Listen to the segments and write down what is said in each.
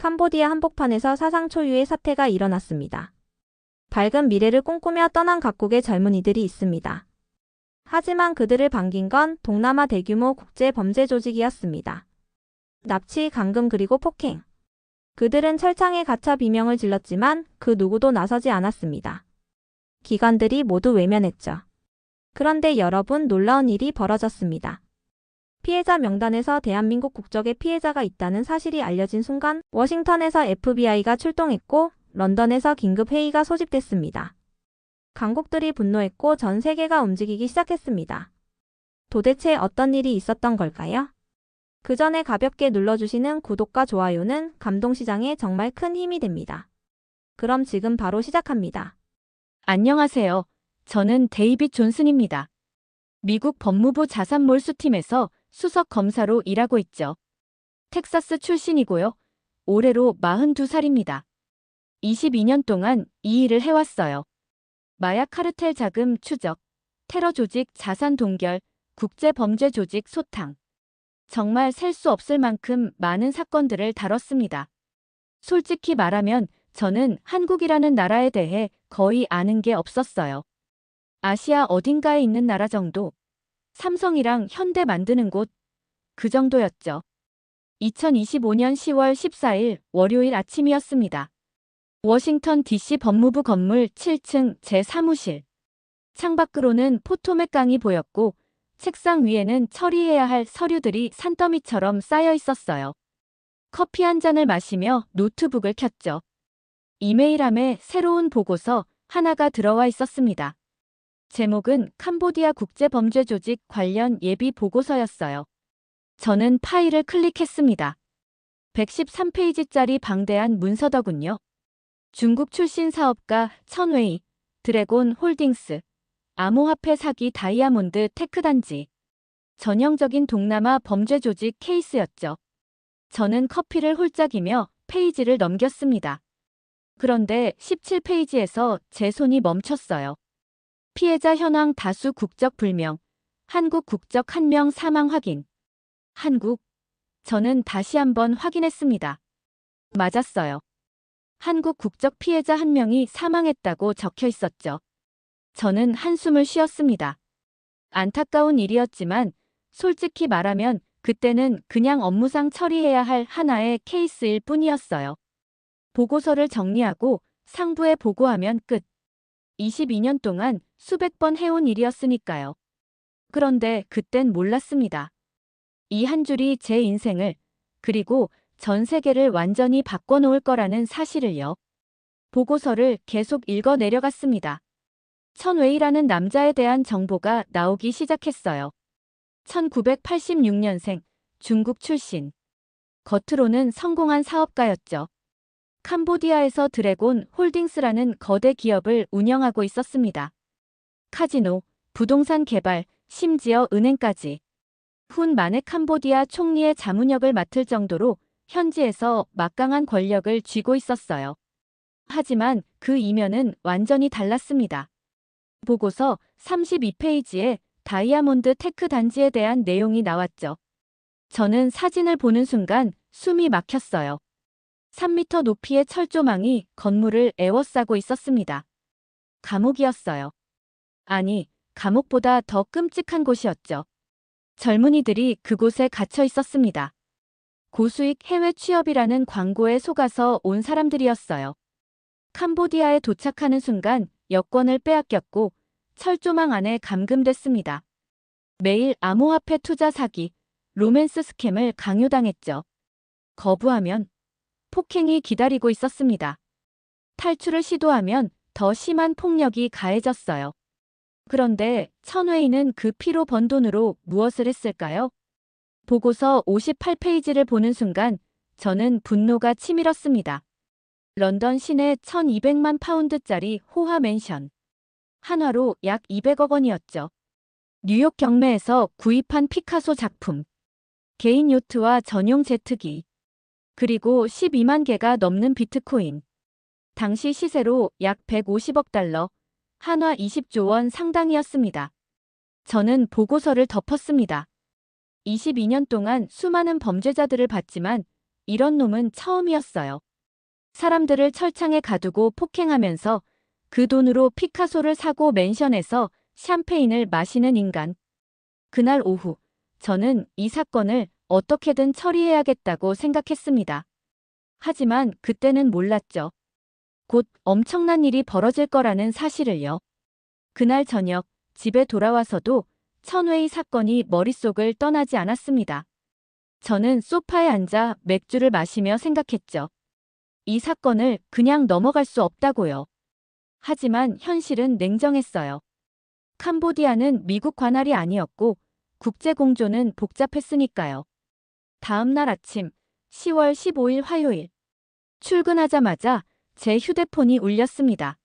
캄보디아 한복판에서 사상 초유의 사태가 일어났습니다. 밝은 미래를 꿈꾸며 떠난 각국의 젊은이들이 있습니다. 하지만 그들을 반긴 건 동남아 대규모 국제 범죄 조직이었습니다. 납치, 감금 그리고 폭행. 그들은 철창에 갇혀 비명을 질렀지만 그 누구도 나서지 않았습니다. 기관들이 모두 외면했죠. 그런데 여러분, 놀라운 일이 벌어졌습니다. 피해자 명단에서 대한민국 국적의 피해자가 있다는 사실이 알려진 순간 워싱턴에서 FBI가 출동했고 런던에서 긴급 회의가 소집됐습니다. 강국들이 분노했고 전 세계가 움직이기 시작했습니다. 도대체 어떤 일이 있었던 걸까요? 그 전에 가볍게 눌러주시는 구독과 좋아요는 감동시장에 정말 큰 힘이 됩니다. 그럼 지금 바로 시작합니다. 안녕하세요. 저는 데이빗 존슨입니다. 미국 법무부 자산몰수팀에서 수석 검사로 일하고 있죠. 텍사스 출신이고요. 올해로 42살입니다. 22년 동안 이 일을 해왔어요. 마약 카르텔 자금 추적, 테러 조직 자산 동결, 국제범죄 조직 소탕. 정말 셀 수 없을 만큼 많은 사건들을 다뤘습니다. 솔직히 말하면 저는 한국이라는 나라에 대해 거의 아는 게 없었어요. 아시아 어딘가에 있는 나라 정도. 삼성이랑 현대 만드는 곳. 그 정도였죠. 2025년 10월 14일 월요일 아침이었습니다. 워싱턴 DC 법무부 건물 7층 제 사무실. 창밖으로는 포토맥 강이 보였고 책상 위에는 처리해야 할 서류들이 산더미처럼 쌓여 있었어요. 커피 한 잔을 마시며 노트북을 켰죠. 이메일함에 새로운 보고서 하나가 들어와 있었습니다. 제목은 캄보디아 국제범죄조직 관련 예비 보고서였어요. 저는 파일을 클릭했습니다. 113페이지짜리 방대한 문서더군요. 중국 출신 사업가 천웨이, 드래곤 홀딩스, 암호화폐 사기 다이아몬드 테크 단지. 전형적인 동남아 범죄 조직 케이스였죠. 저는 커피를 홀짝이며 페이지를 넘겼습니다. 그런데 17페이지에서 제 손이 멈췄어요. 피해자 현황 다수 국적 불명, 한국 국적 1명 사망 확인. 한국. 저는 다시 한번 확인했습니다. 맞았어요. 한국 국적 피해자 1명이 사망했다고 적혀 있었죠. 저는 한숨을 쉬었습니다. 안타까운 일이었지만 솔직히 말하면 그때는 그냥 업무상 처리해야 할 하나의 케이스일 뿐이었어요. 보고서를 정리하고 상부에 보고하면 끝. 22년 동안 수백 번 해온 일이었으니까요. 그런데 그땐 몰랐습니다. 이 한 줄이 제 인생을, 그리고 전 세계를 완전히 바꿔놓을 거라는 사실을요. 보고서를 계속 읽어 내려갔습니다. 천웨이라는 남자에 대한 정보가 나오기 시작했어요. 1986년생, 중국 출신. 겉으로는 성공한 사업가였죠. 캄보디아에서 드래곤 홀딩스라는 거대 기업을 운영하고 있었습니다. 카지노, 부동산 개발, 심지어 은행까지. 훈 만의 캄보디아 총리의 자문역을 맡을 정도로 현지에서 막강한 권력을 쥐고 있었어요. 하지만 그 이면은 완전히 달랐습니다. 보고서 32페이지에 다이아몬드 테크 단지에 대한 내용이 나왔죠. 저는 사진을 보는 순간 숨이 막혔어요. 3m 높이의 철조망이 건물을 에워싸고 있었습니다. 감옥이었어요. 아니, 감옥보다 더 끔찍한 곳이었죠. 젊은이들이 그곳에 갇혀 있었습니다. 고수익 해외 취업이라는 광고에 속아서 온 사람들이었어요. 캄보디아에 도착하는 순간 여권을 빼앗겼고 철조망 안에 감금됐습니다. 매일 암호화폐 투자 사기, 로맨스 스캠을 강요당했죠. 거부하면 폭행이 기다리고 있었습니다. 탈출을 시도하면 더 심한 폭력이 가해졌어요. 그런데 천웨이는 그 피로 번 돈으로 무엇을 했을까요? 보고서 58페이지를 보는 순간 저는 분노가 치밀었습니다. 런던 시내 1200만 파운드짜리 호화 맨션. 한화로 약 200억 원이었죠. 뉴욕 경매에서 구입한 피카소 작품. 개인 요트와 전용 제트기. 그리고 12만 개가 넘는 비트코인. 당시 시세로 약 150억 달러, 한화 20조 원 상당이었습니다. 저는 보고서를 덮었습니다. 22년 동안 수많은 범죄자들을 봤지만 이런 놈은 처음이었어요. 사람들을 철창에 가두고 폭행하면서 그 돈으로 피카소를 사고 맨션에서 샴페인을 마시는 인간. 그날 오후, 저는 이 사건을 어떻게든 처리해야겠다고 생각했습니다. 하지만 그때는 몰랐죠. 곧 엄청난 일이 벌어질 거라는 사실을요. 그날 저녁, 집에 돌아와서도 천웨이 사건이 머릿속을 떠나지 않았습니다. 저는 소파에 앉아 맥주를 마시며 생각했죠. 이 사건을 그냥 넘어갈 수 없다고요. 하지만 현실은 냉정했어요. 캄보디아는 미국 관할이 아니었고 국제공조는 복잡했으니까요. 다음 날 아침 10월 15일 화요일. 출근하자마자 제 휴대폰이 울렸습니다.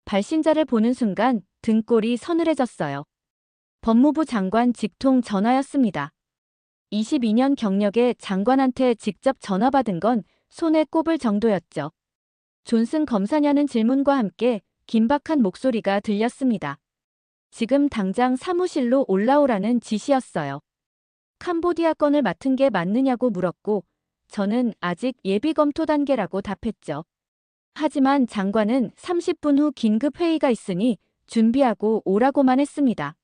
발신자를 보는 순간 등골이 서늘해졌어요. 법무부 장관 직통 전화였습니다. 22년 경력의 장관한테 직접 전화받은 건 손에 꼽을 정도였죠. 존슨 검사냐는 질문과 함께 긴박한 목소리가 들렸습니다. 지금 당장 사무실로 올라오라는 지시였어요. 캄보디아 건을 맡은 게 맞느냐고 물었고 저는 아직 예비 검토 단계라고 답했죠. 하지만 장관은 30분 후 긴급 회의가 있으니 준비하고 오라고만 했습니다.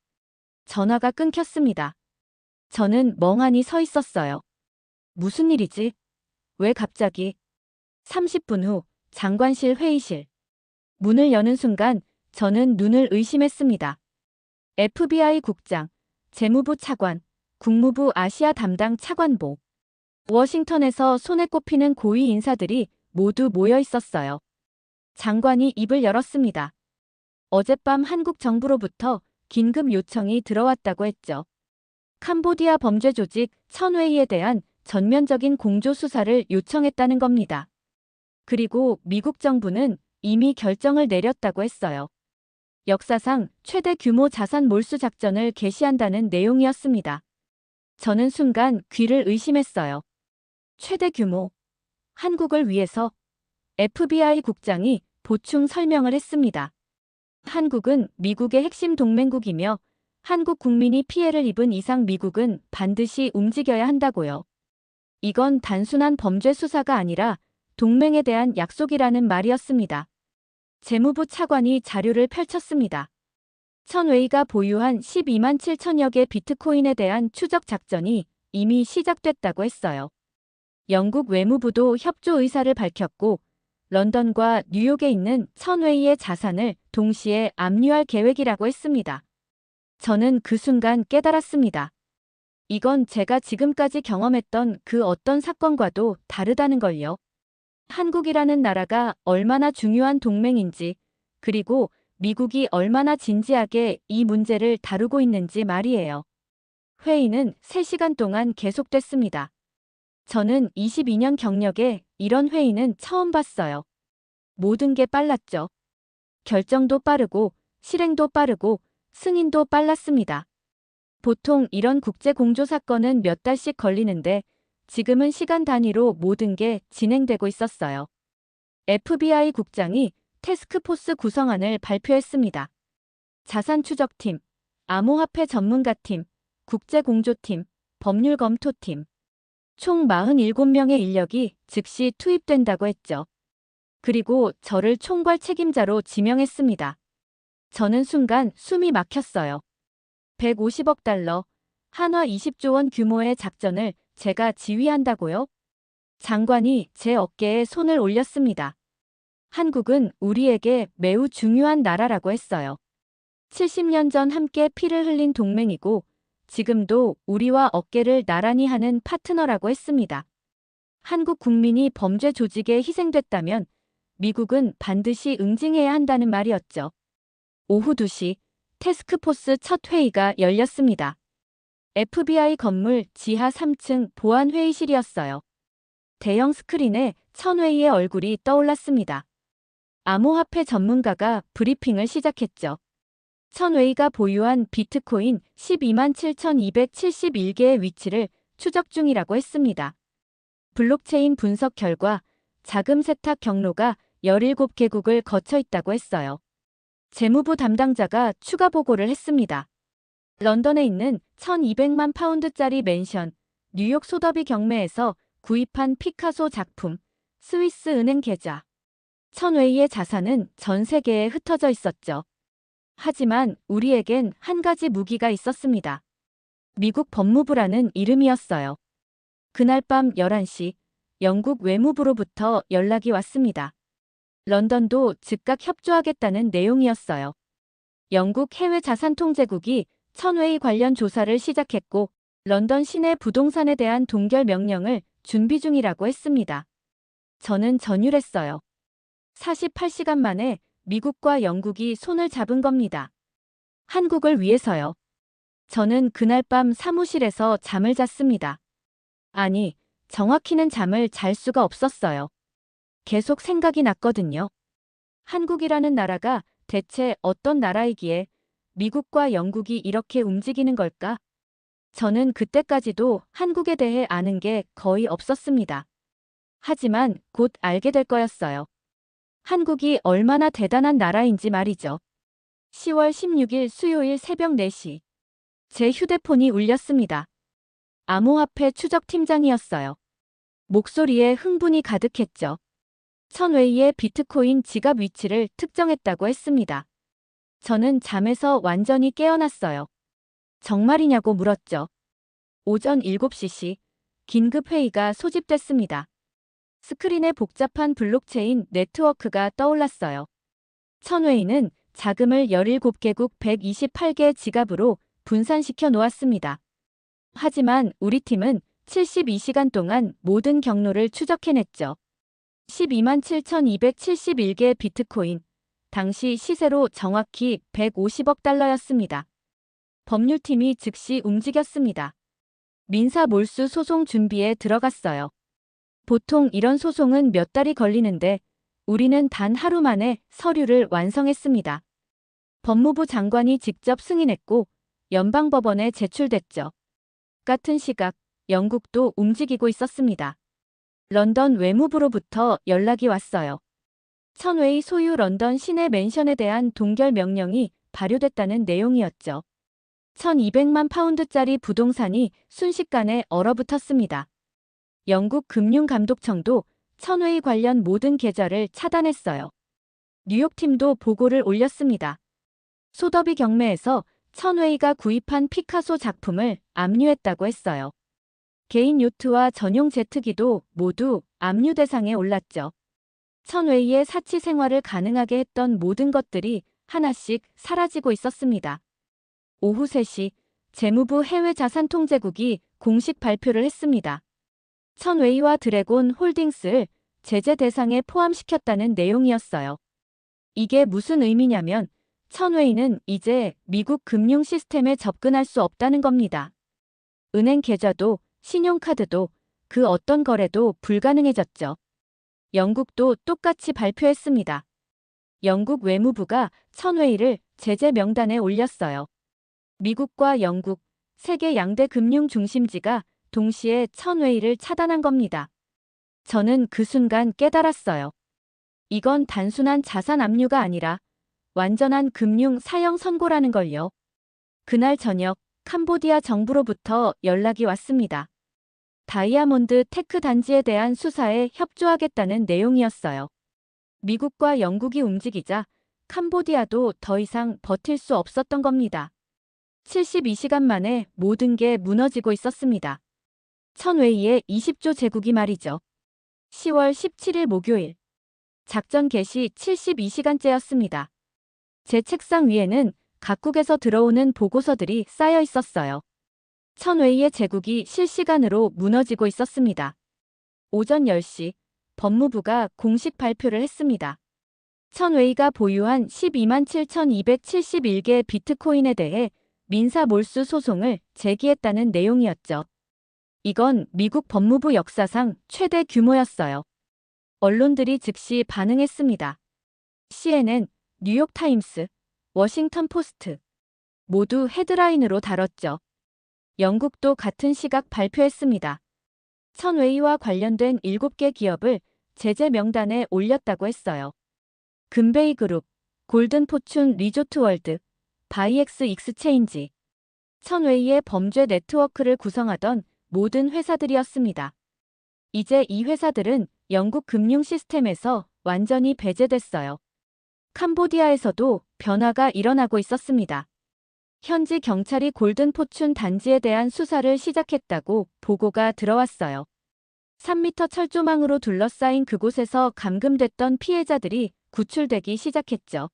전화가 끊겼습니다. 저는 멍하니 서 있었어요. 무슨 일이지? 왜 갑자기? 30분 후 장관실 회의실. 문을 여는 순간 저는 눈을 의심했습니다. FBI 국장, 재무부 차관, 국무부 아시아 담당 차관보. 워싱턴에서 손에 꼽히는 고위 인사들이 모두 모여 있었어요. 장관이 입을 열었습니다. 어젯밤 한국 정부로부터 긴급 요청이 들어왔다고 했죠. 캄보디아 범죄 조직 천웨이에 대한 전면적인 공조 수사를 요청했다는 겁니다. 그리고 미국 정부는 이미 결정을 내렸다고 했어요. 역사상 최대 규모 자산 몰수 작전을 개시한다는 내용이었습니다. 저는 순간 귀를 의심했어요. 최대 규모. 한국을 위해서 FBI 국장이 보충 설명을 했습니다. 한국은 미국의 핵심 동맹국이며 한국 국민이 피해를 입은 이상 미국은 반드시 움직여야 한다고요. 이건 단순한 범죄 수사가 아니라 동맹에 대한 약속이라는 말이었습니다. 재무부 차관이 자료를 펼쳤습니다. 천웨이가 보유한 12만 7천여 개 비트코인에 대한 추적 작전이 이미 시작됐다고 했어요. 영국 외무부도 협조 의사를 밝혔고 런던과 뉴욕에 있는 천웨이의 자산을 동시에 압류할 계획이라고 했습니다. 저는 그 순간 깨달았습니다. 이건 제가 지금까지 경험했던 그 어떤 사건과도 다르다는 걸요. 한국이라는 나라가 얼마나 중요한 동맹인지, 그리고 미국이 얼마나 진지하게 이 문제를 다루고 있는지 말이에요. 회의는 3시간 동안 계속됐습니다. 저는 22년 경력에 이런 회의는 처음 봤어요. 모든 게 빨랐죠. 결정도 빠르고, 실행도 빠르고, 승인도 빨랐습니다. 보통 이런 국제공조 사건은 몇 달씩 걸리는데 지금은 시간 단위로 모든 게 진행되고 있었어요. FBI 국장이 태스크포스 구성안을 발표했습니다. 자산추적팀, 암호화폐 전문가팀, 국제공조팀, 법률검토팀. 총 47명의 인력이 즉시 투입된다고 했죠. 그리고 저를 총괄 책임자로 지명했습니다. 저는 순간 숨이 막혔어요. 150억 달러, 한화 20조 원 규모의 작전을 제가 지휘한다고요? 장관이 제 어깨에 손을 올렸습니다. 한국은 우리에게 매우 중요한 나라라고 했어요. 70년 전 함께 피를 흘린 동맹이고 지금도 우리와 어깨를 나란히 하는 파트너라고 했습니다. 한국 국민이 범죄 조직에 희생됐다면 미국은 반드시 응징해야 한다는 말이었죠. 오후 2시 태스크포스 첫 회의가 열렸습니다. FBI 건물 지하 3층 보안 회의실이었어요. 대형 스크린에 천웨이의 얼굴이 떠올랐습니다. 암호화폐 전문가가 브리핑을 시작했죠. 천웨이가 보유한 비트코인 12만 7,271개의 위치를 추적 중이라고 했습니다. 블록체인 분석 결과 자금 세탁 경로가 17개국을 거쳐 있다고 했어요. 재무부 담당자가 추가 보고를 했습니다. 런던에 있는 1,200만 파운드짜리 맨션, 뉴욕 소더비 경매에서 구입한 피카소 작품, 스위스 은행 계좌. 천웨이의 자산은 전 세계에 흩어져 있었죠. 하지만 우리에겐 한 가지 무기가 있었습니다. 미국 법무부라는 이름이었어요. 그날 밤 11시, 영국 외무부로부터 연락이 왔습니다. 런던도 즉각 협조하겠다는 내용이었어요. 영국 해외자산통제국이 천웨이 관련 조사를 시작했고, 런던 시내 부동산에 대한 동결 명령을 준비 중이라고 했습니다. 저는 전율했어요. 48시간 만에 미국과 영국이 손을 잡은 겁니다. 한국을 위해서요. 저는 그날 밤 사무실에서 잠을 잤습니다. 아니, 정확히는 잠을 잘 수가 없었어요. 계속 생각이 났거든요. 한국이라는 나라가 대체 어떤 나라이기에 미국과 영국이 이렇게 움직이는 걸까? 저는 그때까지도 한국에 대해 아는 게 거의 없었습니다. 하지만 곧 알게 될 거였어요. 한국이 얼마나 대단한 나라인지 말이죠. 10월 16일 수요일 새벽 4시. 제 휴대폰이 울렸습니다. 암호화폐 추적팀장이었어요. 목소리에 흥분이 가득했죠. 천웨이의 비트코인 지갑 위치를 특정했다고 했습니다. 저는 잠에서 완전히 깨어났어요. 정말이냐고 물었죠. 오전 7시 긴급 회의가 소집됐습니다. 스크린에 복잡한 블록체인 네트워크가 떠올랐어요. 천웨이는 자금을 17개국 128개 지갑으로 분산시켜 놓았습니다. 하지만 우리 팀은 72시간 동안 모든 경로를 추적해냈죠. 12만 7,271개 비트코인, 당시 시세로 정확히 150억 달러였습니다. 법률팀이 즉시 움직였습니다. 민사 몰수 소송 준비에 들어갔어요. 보통 이런 소송은 몇 달이 걸리는데 우리는 단 하루 만에 서류를 완성했습니다. 법무부 장관이 직접 승인했고 연방법원에 제출됐죠. 같은 시각 영국도 움직이고 있었습니다. 런던 외무부로부터 연락이 왔어요. 천웨이 소유 런던 시내 맨션에 대한 동결 명령이 발효됐다는 내용이었죠. 1200만 파운드짜리 부동산이 순식간에 얼어붙었습니다. 영국 금융감독청도 천웨이 관련 모든 계좌를 차단했어요. 뉴욕팀도 보고를 올렸습니다. 소더비 경매에서 천웨이가 구입한 피카소 작품을 압류했다고 했어요. 개인 요트와 전용 제트기도 모두 압류 대상에 올랐죠. 천웨이의 사치 생활을 가능하게 했던 모든 것들이 하나씩 사라지고 있었습니다. 오후 3시, 재무부 해외자산통제국이 공식 발표를 했습니다. 천웨이와 드래곤 홀딩스를 제재 대상에 포함시켰다는 내용이었어요. 이게 무슨 의미냐면 천웨이는 이제 미국 금융 시스템에 접근할 수 없다는 겁니다. 은행 계좌도 신용카드도 그 어떤 거래도 불가능해졌죠. 영국도 똑같이 발표했습니다. 영국 외무부가 천웨이를 제재 명단에 올렸어요. 미국과 영국, 세계 양대 금융 중심지가 동시에 천웨이를 차단한 겁니다. 저는 그 순간 깨달았어요. 이건 단순한 자산 압류가 아니라 완전한 금융 사형 선고라는 걸요. 그날 저녁 캄보디아 정부로부터 연락이 왔습니다. 다이아몬드 테크 단지에 대한 수사에 협조하겠다는 내용이었어요. 미국과 영국이 움직이자 캄보디아도 더 이상 버틸 수 없었던 겁니다. 72시간 만에 모든 게 무너지고 있었습니다. 천웨이의 20조 제국이 말이죠. 10월 17일 목요일. 작전 개시 72시간째였습니다. 제 책상 위에는 각국에서 들어오는 보고서들이 쌓여 있었어요. 천웨이의 제국이 실시간으로 무너지고 있었습니다. 오전 10시, 법무부가 공식 발표를 했습니다. 천웨이가 보유한 12만 7,271개 비트코인에 대해 민사 몰수 소송을 제기했다는 내용이었죠. 이건 미국 법무부 역사상 최대 규모였어요. 언론들이 즉시 반응했습니다. CNN, 뉴욕타임스, 워싱턴 포스트 모두 헤드라인으로 다뤘죠. 영국도 같은 시각 발표했습니다. 천웨이와 관련된 7개 기업을 제재 명단에 올렸다고 했어요. 금베이 그룹, 골든 포춘 리조트 월드, 바이엑스 익스체인지, 천웨이의 범죄 네트워크를 구성하던 모든 회사들이었습니다. 이제 이 회사들은 영국 금융 시스템에서 완전히 배제됐어요. 캄보디아에서도 변화가 일어나고 있었습니다. 현지 경찰이 골든 포춘 단지에 대한 수사를 시작했다고 보고가 들어왔어요. 3m 철조망으로 둘러싸인 그곳에서 감금됐던 피해자들이 구출되기 시작했죠.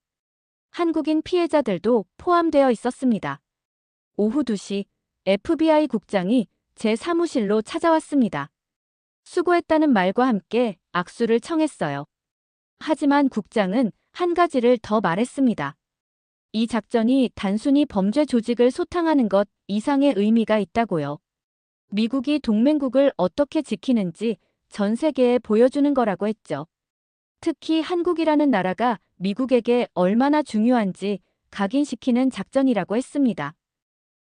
한국인 피해자들도 포함되어 있었습니다. 오후 2시 FBI 국장이 제 사무실로 찾아왔습니다. 수고했다는 말과 함께 악수를 청했어요. 하지만 국장은 한 가지를 더 말했습니다. 이 작전이 단순히 범죄 조직을 소탕하는 것 이상의 의미가 있다고요. 미국이 동맹국을 어떻게 지키는지 전 세계에 보여주는 거라고 했죠. 특히 한국이라는 나라가 미국에게 얼마나 중요한지 각인시키는 작전이라고 했습니다.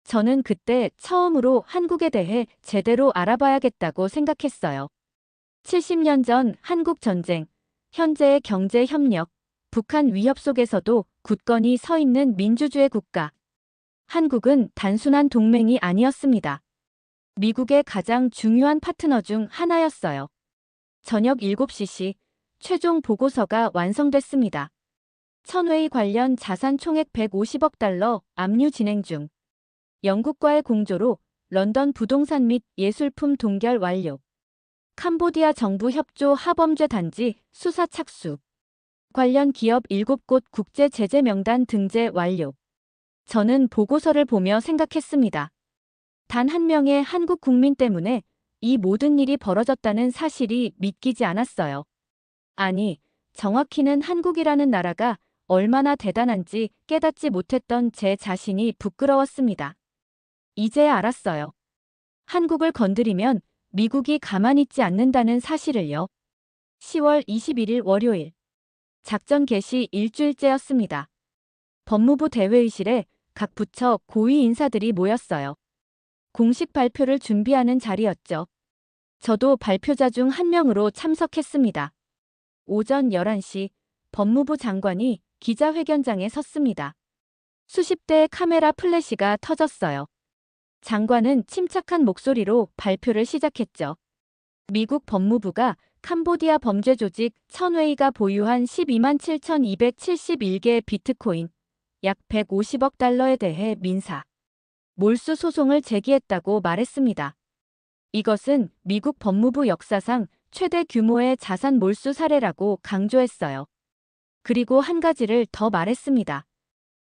저는 그때 처음으로 한국에 대해 제대로 알아봐야겠다고 생각했어요. 70년 전 한국 전쟁, 현재의 경제 협력, 북한 위협 속에서도 굳건히 서 있는 민주주의 국가. 한국은 단순한 동맹이 아니었습니다. 미국의 가장 중요한 파트너 중 하나였어요. 저녁 7시 최종 보고서가 완성됐습니다. 천웨이 관련 자산 총액 150억 달러 압류 진행 중. 영국과의 공조로 런던 부동산 및 예술품 동결 완료. 캄보디아 정부 협조 하범죄 단지 수사 착수. 관련 기업 7곳 국제 제재 명단 등재 완료. 저는 보고서를 보며 생각했습니다. 단 한 명의 한국 국민 때문에 이 모든 일이 벌어졌다는 사실이 믿기지 않았어요. 아니, 정확히는 한국이라는 나라가 얼마나 대단한지 깨닫지 못했던 제 자신이 부끄러웠습니다. 이제야 알았어요. 한국을 건드리면 미국이 가만히 있지 않는다는 사실을요. 10월 21일 월요일. 작전 개시 일주일째였습니다. 법무부 대회의실에 각 부처 고위 인사들이 모였어요. 공식 발표를 준비하는 자리였죠. 저도 발표자 중 한 명으로 참석했습니다. 오전 11시 법무부 장관이 기자회견장에 섰습니다. 수십 대의 카메라 플래시가 터졌어요. 장관은 침착한 목소리로 발표를 시작했죠. 미국 법무부가 캄보디아 범죄 조직 천웨이가 보유한 12만 7,271개의 비트코인, 약 150억 달러에 대해 민사, 몰수 소송을 제기했다고 말했습니다. 이것은 미국 법무부 역사상 최대 규모의 자산 몰수 사례라고 강조했어요. 그리고 한 가지를 더 말했습니다.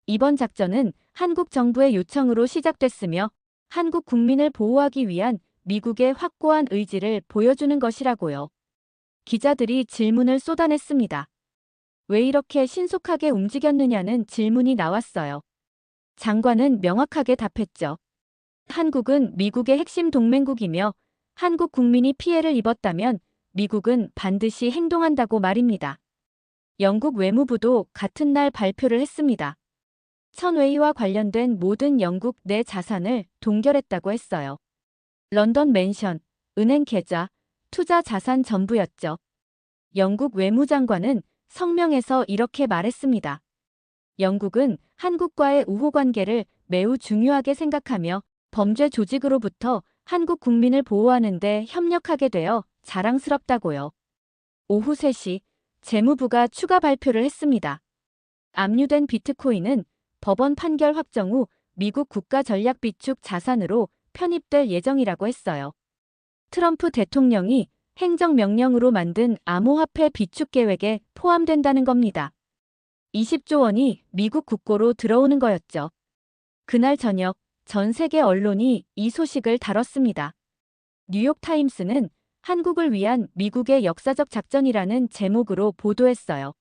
이번 작전은 한국 정부의 요청으로 시작됐으며 한국 국민을 보호하기 위한 미국의 확고한 의지를 보여주는 것이라고요. 기자들이 질문을 쏟아냈습니다. 왜 이렇게 신속하게 움직였느냐는 질문이 나왔어요. 장관은 명확하게 답했죠. 한국은 미국의 핵심 동맹국이며 한국 국민이 피해를 입었다면 미국은 반드시 행동한다고 말입니다. 영국 외무부도 같은 날 발표를 했습니다. 천웨이와 관련된 모든 영국 내 자산을 동결했다고 했어요. 런던 맨션, 은행 계좌, 투자 자산 전부였죠. 영국 외무장관은 성명에서 이렇게 말했습니다. 영국은 한국과의 우호 관계를 매우 중요하게 생각하며 범죄 조직으로부터 한국 국민을 보호하는 데 협력하게 되어 자랑스럽다고요. 오후 3시 재무부가 추가 발표를 했습니다. 압류된 비트코인은 법원 판결 확정 후 미국 국가전략비축 자산으로 편입될 예정이라고 했어요. 트럼프 대통령이 행정명령으로 만든 암호화폐 비축 계획에 포함된다는 겁니다. 20조 원이 미국 국고로 들어오는 거였죠. 그날 저녁 전 세계 언론이 이 소식을 다뤘습니다. 뉴욕타임스는 한국을 위한 미국의 역사적 작전이라는 제목으로 보도했어요.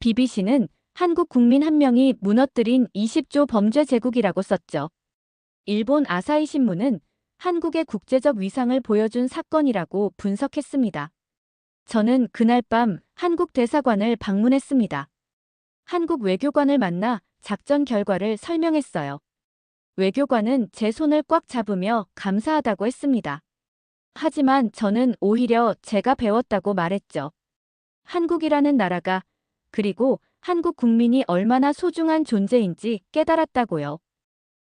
BBC는 한국 국민 한 명이 무너뜨린 20조 범죄 제국이라고 썼죠. 일본 아사히 신문은 한국의 국제적 위상을 보여준 사건이라고 분석했습니다. 저는 그날 밤 한국 대사관을 방문했습니다. 한국 외교관을 만나 작전 결과를 설명했어요. 외교관은 제 손을 꽉 잡으며 감사하다고 했습니다. 하지만 저는 오히려 제가 배웠다고 말했죠. 한국이라는 나라가, 그리고 한국 국민이 얼마나 소중한 존재인지 깨달았다고요.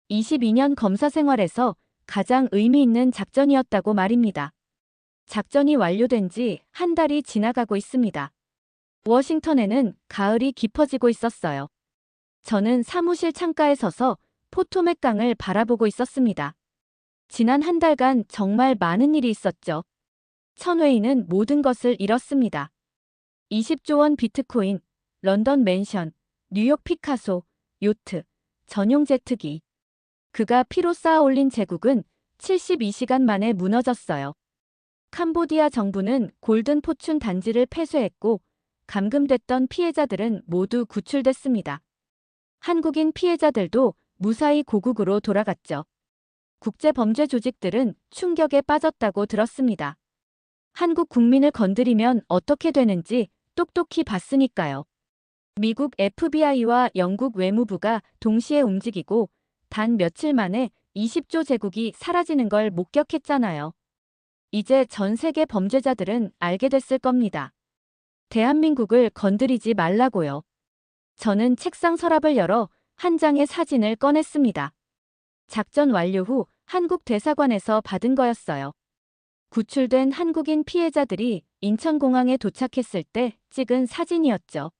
22년 검사 생활에서 가장 의미 있는 작전이었다고 말입니다. 작전이 완료된 지 한 달이 지나가고 있습니다. 워싱턴에는 가을이 깊어지고 있었어요. 저는 사무실 창가에 서서 포토맥 강을 바라보고 있었습니다. 지난 한 달간 정말 많은 일이 있었죠. 천웨이는 모든 것을 잃었습니다. 20조 원 비트코인, 런던 맨션, 뉴욕 피카소, 요트, 전용 제트기. 그가 피로 쌓아 올린 제국은 72시간 만에 무너졌어요. 캄보디아 정부는 골든 포춘 단지를 폐쇄했고 감금됐던 피해자들은 모두 구출됐습니다. 한국인 피해자들도 무사히 고국으로 돌아갔죠. 국제범죄 조직들은 충격에 빠졌다고 들었습니다. 한국 국민을 건드리면 어떻게 되는지 똑똑히 봤으니까요. 미국 FBI와 영국 외무부가 동시에 움직이고 단 며칠 만에 20조 제국이 사라지는 걸 목격했잖아요. 이제 전 세계 범죄자들은 알게 됐을 겁니다. 대한민국을 건드리지 말라고요. 저는 책상 서랍을 열어 한 장의 사진을 꺼냈습니다. 작전 완료 후 한국 대사관에서 받은 거였어요. 구출된 한국인 피해자들이 인천공항에 도착했을 때 찍은 사진이었죠.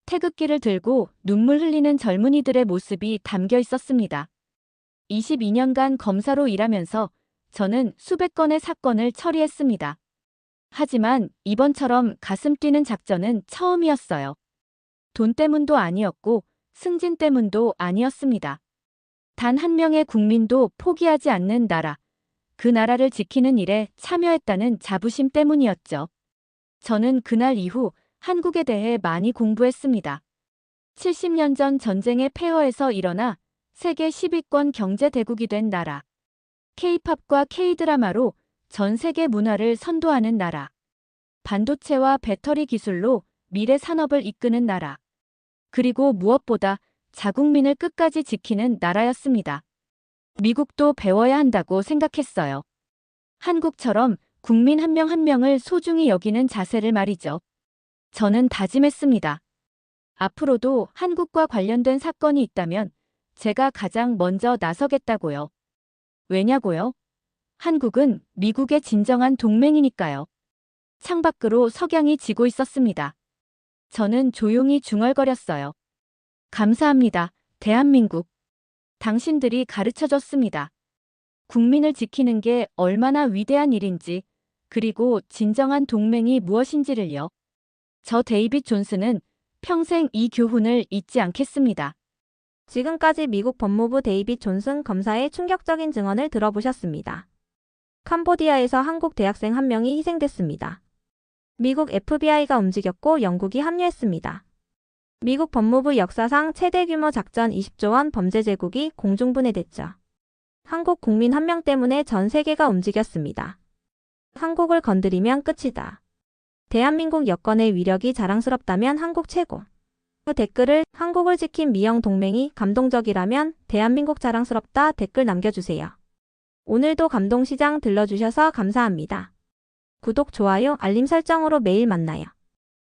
태극기를 들고 눈물 흘리는 젊은이들의 모습이 담겨 있었습니다. 22년간 검사로 일하면서 저는 수백 건의 사건을 처리했습니다. 하지만 이번처럼 가슴 뛰는 작전은 처음이었어요. 돈 때문도 아니었고 승진 때문도 아니었습니다. 단 한 명의 국민도 포기하지 않는 나라, 그 나라를 지키는 일에 참여했다는 자부심 때문이었죠. 저는 그날 이후 한국에 대해 많이 공부했습니다. 70년 전 전쟁의 폐허에서 일어나 세계 10위권 경제대국이 된 나라. K-팝과 K-드라마로 전 세계 문화를 선도하는 나라. 반도체와 배터리 기술로 미래 산업을 이끄는 나라. 그리고 무엇보다 자국민을 끝까지 지키는 나라였습니다. 미국도 배워야 한다고 생각했어요. 한국처럼 국민 한 명 한 명을 소중히 여기는 자세를 말이죠. 저는 다짐했습니다. 앞으로도 한국과 관련된 사건이 있다면 제가 가장 먼저 나서겠다고요. 왜냐고요? 한국은 미국의 진정한 동맹이니까요. 창밖으로 석양이 지고 있었습니다. 저는 조용히 중얼거렸어요. 감사합니다, 대한민국. 당신들이 가르쳐줬습니다. 국민을 지키는 게 얼마나 위대한 일인지, 그리고 진정한 동맹이 무엇인지를요. 저 데이빗 존슨은 평생 이 교훈을 잊지 않겠습니다. 지금까지 미국 법무부 데이빗 존슨 검사의 충격적인 증언을 들어보셨습니다. 캄보디아에서 한국 대학생 한 명이 희생됐습니다. 미국 FBI가 움직였고 영국이 합류했습니다. 미국 법무부 역사상 최대 규모 작전 20조 원 범죄 제국이 공중분해됐죠. 한국 국민 한 명 때문에 전 세계가 움직였습니다. 한국을 건드리면 끝이다. 대한민국 여권의 위력이 자랑스럽다면 한국 최고. 그 댓글을 한국을 지킨 미영 동맹이 감동적이라면 대한민국 자랑스럽다 댓글 남겨주세요. 오늘도 감동시장 들러주셔서 감사합니다. 구독, 좋아요, 알림 설정으로 매일 만나요.